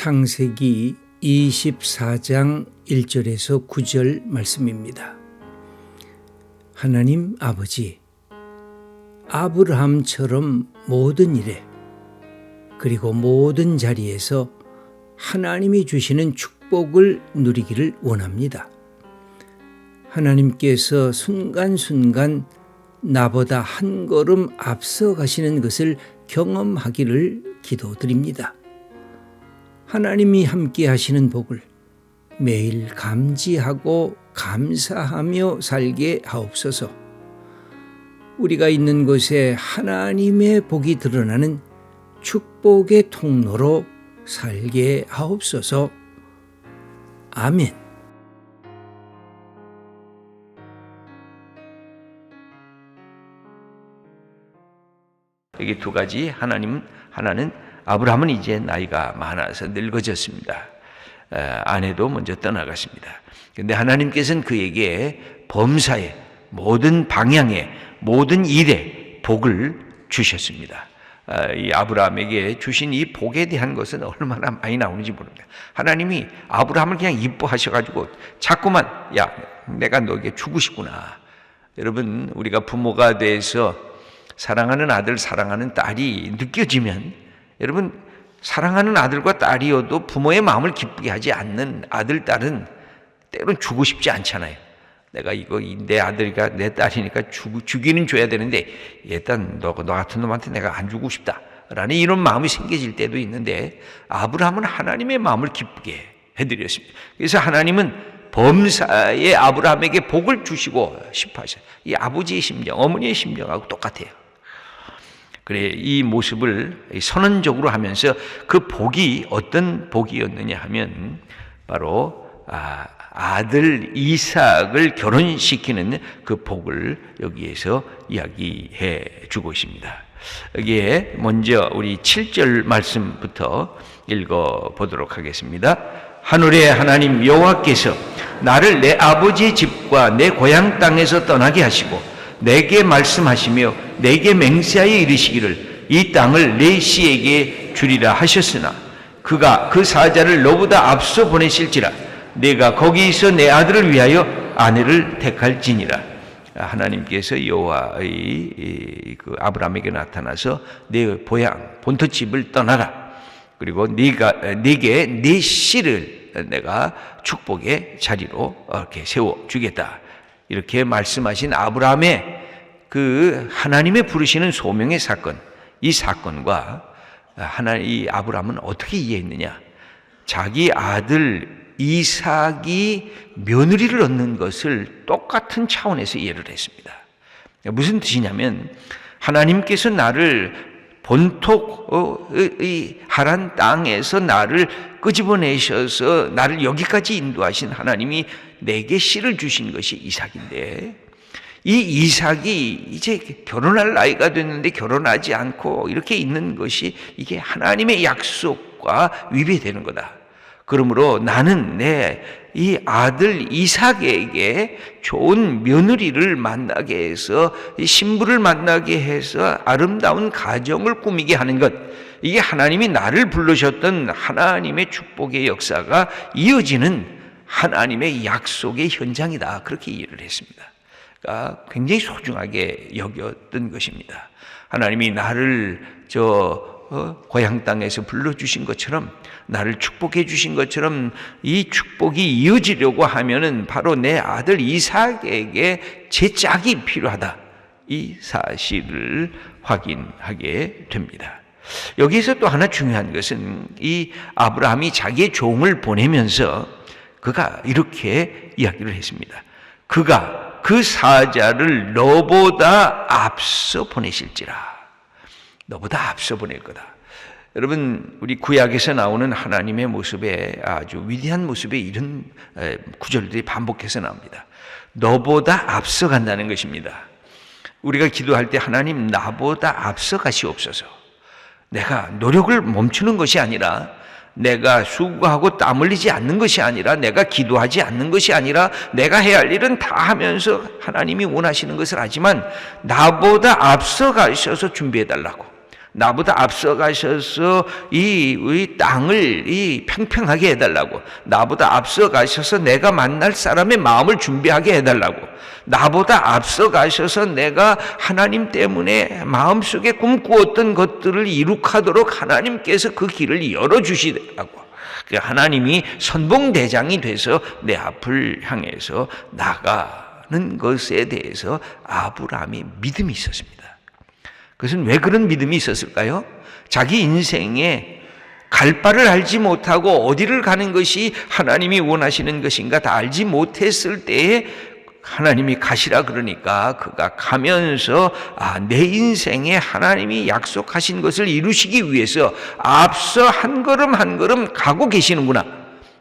창세기 24장 1절에서 9절 말씀입니다. 하나님 아버지, 아브라함처럼 모든 일에 그리고 모든 자리에서 하나님이 주시는 축복을 누리기를 원합니다. 하나님께서 순간순간 나보다 한 걸음 앞서 가시는 것을 경험하기를 기도드립니다. 하나님이 함께 하시는 복을 매일 감지하고 감사하며 살게 하옵소서. 우리가 있는 곳에 하나님의 복이 드러나는 축복의 통로로 살게 하옵소서. 아멘. 여기 두 가지, 하나는 아브라함은 이제 나이가 많아서 늙어졌습니다. 아내도 먼저 떠나갔습니다. 그런데 하나님께서는 그에게 범사에, 모든 방향에, 모든 일에 복을 주셨습니다. 이 아브라함에게 주신 이 복에 대한 것은 얼마나 많이 나오는지 모릅니다. 하나님이 아브라함을 그냥 이뻐하셔가지고 자꾸만, 야, 내가 너에게 주고 싶구나. 여러분, 우리가 부모가 돼서 사랑하는 아들, 사랑하는 딸이 느껴지면, 여러분, 사랑하는 아들과 딸이어도 부모의 마음을 기쁘게 하지 않는 아들, 딸은 때로는 주고 싶지 않잖아요. 내가 이거 내 아들이가 내 딸이니까 주기는 줘야 되는데 일단 너 같은 놈한테 내가 안 주고 싶다라는 이런 마음이 생겨질 때도 있는데, 아브라함은 하나님의 마음을 기쁘게 해드렸습니다. 그래서 하나님은 범사에 아브라함에게 복을 주시고 싶어 하셔요. 이 아버지의 심정, 어머니의 심정하고 똑같아요. 그래, 이 모습을 선언적으로 하면서 그 복이 어떤 복이었느냐 하면 바로 아들 이삭을 결혼시키는 그 복을 여기에서 이야기해 주고 있습니다. 여기에 먼저 우리 7절 말씀부터 읽어 보도록 하겠습니다. 하늘의 하나님 여호와께서 나를 내 아버지의 집과 내 고향 땅에서 떠나게 하시고 내게 말씀하시며 내게 맹세하여 이르시기를 이 땅을 내 씨에게 주리라 하셨으나 그가 그 사자를 너보다 앞서 보내실지라 내가 거기서 내 아들을 위하여 아내를 택할지니라. 하나님께서 여호와의 그 아브라함에게 나타나서 내 고향 본토집을 떠나라. 그리고 네게 네 씨를 내가 축복의 자리로 이렇게 세워 주겠다. 이렇게 말씀하신 아브라함의 그 하나님의 부르시는 소명의 사건, 이 사건과 이 아브라함은 어떻게 이해했느냐? 자기 아들 이삭이 며느리를 얻는 것을 똑같은 차원에서 이해를 했습니다. 무슨 뜻이냐면, 하나님께서 나를 본토의 하란 땅에서 나를 끄집어내셔서 나를 여기까지 인도하신 하나님이 내게 씨를 주신 것이 이삭인데, 이 이삭이 이제 결혼할 나이가 됐는데 결혼하지 않고 이렇게 있는 것이 이게 하나님의 약속과 위배되는 거다. 그러므로 나는 내 이 아들 이삭에게 좋은 며느리를 만나게 해서 신부를 만나게 해서 아름다운 가정을 꾸미게 하는 것, 이게 하나님이 나를 부르셨던 하나님의 축복의 역사가 이어지는 하나님의 약속의 현장이다. 그렇게 이해를 했습니다. 그러니까 굉장히 소중하게 여겼던 것입니다. 하나님이 나를 고향 땅에서 불러주신 것처럼, 나를 축복해 주신 것처럼 이 축복이 이어지려고 하면은 바로 내 아들 이삭에게 제 짝이 필요하다. 이 사실을 확인하게 됩니다. 여기에서 또 하나 중요한 것은 이 아브라함이 자기의 종을 보내면서 그가 이렇게 이야기를 했습니다. 그가 그 사자를 너보다 앞서 보내실지라. 너보다 앞서 보낼 거다. 여러분, 우리 구약에서 나오는 하나님의 모습에 아주 위대한 모습에 이런 구절들이 반복해서 나옵니다. 너보다 앞서 간다는 것입니다. 우리가 기도할 때 하나님 나보다 앞서 가시옵소서. 내가 노력을 멈추는 것이 아니라, 내가 수고하고 땀 흘리지 않는 것이 아니라, 내가 기도하지 않는 것이 아니라, 내가 해야 할 일은 다 하면서 하나님이 원하시는 것을 하지만 나보다 앞서 가셔서 준비해 달라고, 나보다 앞서가셔서 이 땅을 평평하게 해달라고, 나보다 앞서가셔서 내가 만날 사람의 마음을 준비하게 해달라고, 나보다 앞서가셔서 내가 하나님 때문에 마음속에 꿈꾸었던 것들을 이룩하도록 하나님께서 그 길을 열어주시더라고. 하나님이 선봉대장이 돼서 내 앞을 향해서 나가는 것에 대해서 아브라함이 믿음이 있었습니다. 그것은 왜 그런 믿음이 있었을까요? 자기 인생에 갈 바를 알지 못하고 어디를 가는 것이 하나님이 원하시는 것인가 다 알지 못했을 때에 하나님이 가시라 그러니까 그가 가면서 내 인생에 하나님이 약속하신 것을 이루시기 위해서 앞서 한 걸음 한 걸음 가고 계시는구나,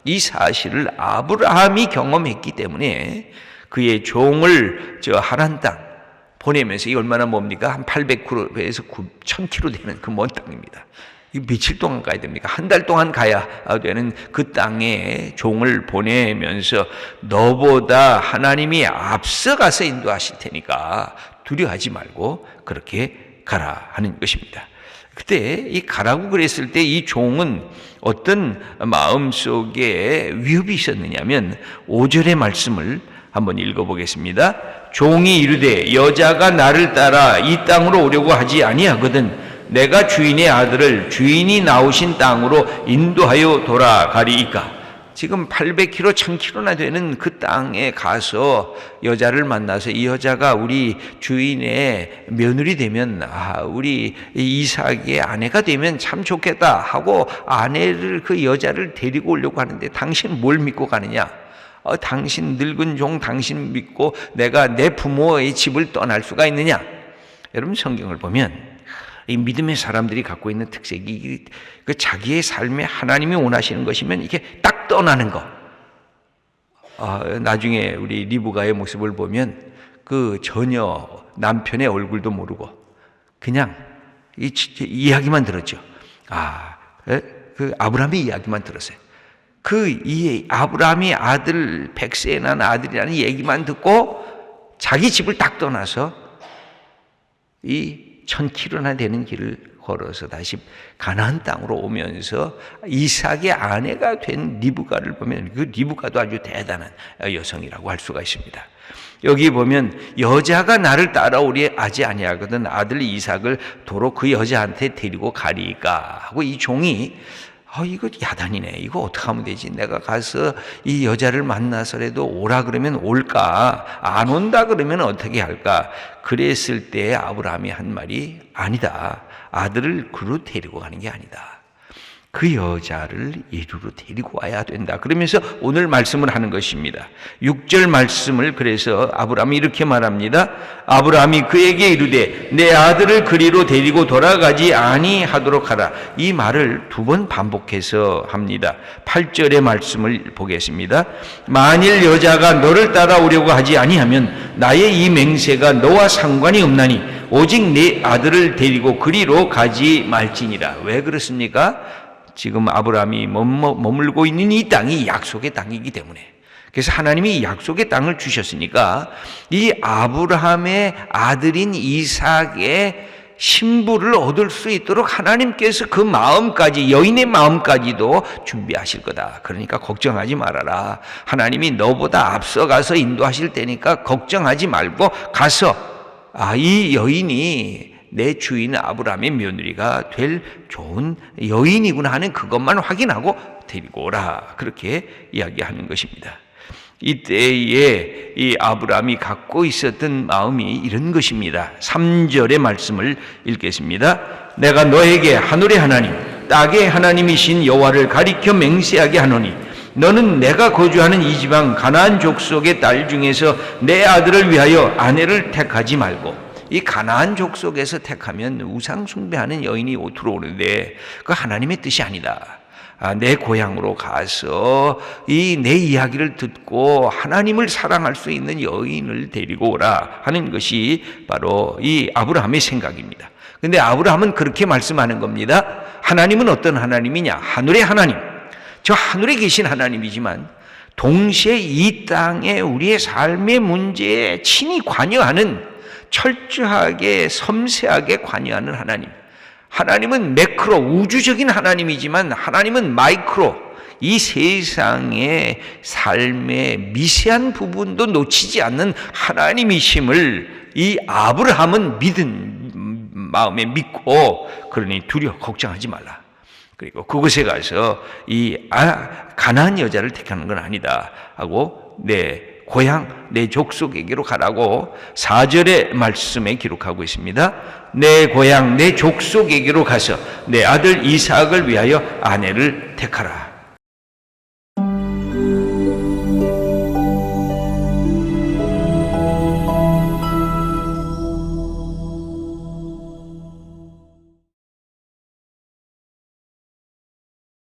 이 사실을 아브라함이 경험했기 때문에 그의 종을 저 하란 땅 보내면서, 이 얼마나 뭡니까? 한 800km에서 1000km 되는 그 먼 땅입니다. 이 며칠 동안 가야 됩니까? 한 달 동안 가야 되는 그 땅에 종을 보내면서 너보다 하나님이 앞서가서 인도하실 테니까 두려워하지 말고 그렇게 가라 하는 것입니다. 그때 이 가라고 그랬을 때 이 종은 어떤 마음속에 위협이 있었느냐면 5절의 말씀을 한번 읽어보겠습니다. 종이 이르되 여자가 나를 따라 이 땅으로 오려고 하지 아니하거든 내가 주인의 아들을 주인이 나오신 땅으로 인도하여 돌아가리이까. 지금 800km, 1000km나 되는 그 땅에 가서 여자를 만나서 이 여자가 우리 주인의 며느리 되면, 우리 이삭의 아내가 되면 참 좋겠다 하고 아내를, 그 여자를 데리고 오려고 하는데 당신 뭘 믿고 가느냐? 당신 늙은 종 당신 믿고 내가 내 부모의 집을 떠날 수가 있느냐? 여러분, 성경을 보면 이 믿음의 사람들이 갖고 있는 특색이 그 자기의 삶에 하나님이 원하시는 것이면 이게 딱 떠나는 거. 나중에 우리 리브가의 모습을 보면 그 전혀 남편의 얼굴도 모르고 그냥 이 이야기만 들었죠. 그 아브라함의 이야기만 들었어요. 이 아브라함이 아들, 100세에 난 아들이라는 얘기만 듣고 자기 집을 딱 떠나서 이 1000km나 되는 길을 걸어서 다시 가나안 땅으로 오면서 이삭의 아내가 된 리브가를 보면 그 리브가도 아주 대단한 여성이라고 할 수가 있습니다. 여기 보면 여자가 나를 따라오리 하지 아니하거든 아들 이삭을 도로 그 여자한테 데리고 가리까 하고, 이 종이 이거 야단이네. 이거 어떻게 하면 되지? 내가 가서 이 여자를 만나서라도 오라 그러면 올까? 안 온다 그러면 어떻게 할까? 그랬을 때 아브라함이 한 말이, 아니다. 아들을 그로 데리고 가는 게 아니다. 그 여자를 이리로 데리고 와야 된다. 그러면서 오늘 말씀을 하는 것입니다. 6절 말씀을 그래서 아브라함이 이렇게 말합니다. 아브라함이 그에게 이르되 내 아들을 그리로 데리고 돌아가지 아니하도록 하라. 이 말을 2번 반복해서 합니다. 8절의 말씀을 보겠습니다. 만일 여자가 너를 따라오려고 하지 아니하면 나의 이 맹세가 너와 상관이 없나니 오직 내 아들을 데리고 그리로 가지 말지니라. 왜 그렇습니까? 지금 아브라함이 머물고 있는 이 땅이 약속의 땅이기 때문에, 그래서 하나님이 약속의 땅을 주셨으니까 이 아브라함의 아들인 이삭의 신부를 얻을 수 있도록 하나님께서 그 마음까지, 여인의 마음까지도 준비하실 거다. 그러니까 걱정하지 말아라. 하나님이 너보다 앞서가서 인도하실 테니까 걱정하지 말고 가서 이 여인이 내 주인 아브라함의 며느리가 될 좋은 여인이구나 하는 그것만 확인하고 데리고 오라. 그렇게 이야기하는 것입니다. 이때에 이 아브라함이 갖고 있었던 마음이 이런 것입니다. 3절의 말씀을 읽겠습니다. 내가 너에게 하늘의 하나님, 땅의 하나님이신 여호와를 가리켜 맹세하게 하노니 너는 내가 거주하는 이 지방 가나안 족속의 딸 중에서 내 아들을 위하여 아내를 택하지 말고, 이 가나안 족속에서 택하면 우상 숭배하는 여인이 들어오는데 그 하나님의 뜻이 아니다. 내 고향으로 가서 내 이야기를 듣고 하나님을 사랑할 수 있는 여인을 데리고 오라 하는 것이 바로 이 아브라함의 생각입니다. 그런데 아브라함은 그렇게 말씀하는 겁니다. 하나님은 어떤 하나님이냐? 하늘의 하나님. 저 하늘에 계신 하나님이지만 동시에 이 땅에 우리의 삶의 문제에 친히 관여하는, 철저하게 섬세하게 관여하는 하나님. 하나님은 매크로, 우주적인 하나님이지만 하나님은 마이크로, 이 세상의 삶의 미세한 부분도 놓치지 않는 하나님이심을 이 아브라함은 믿은 마음에 믿고, 그러니 두려워 걱정하지 말라. 그리고 그곳에 가서 이 가나안 여자를 택하는 건 아니다 하고 내 고향, 내 족속에게로 가라고 4절의 말씀에 기록하고 있습니다. 내 고향, 내 족속에게로 가서 내 아들 이삭을 위하여 아내를 택하라.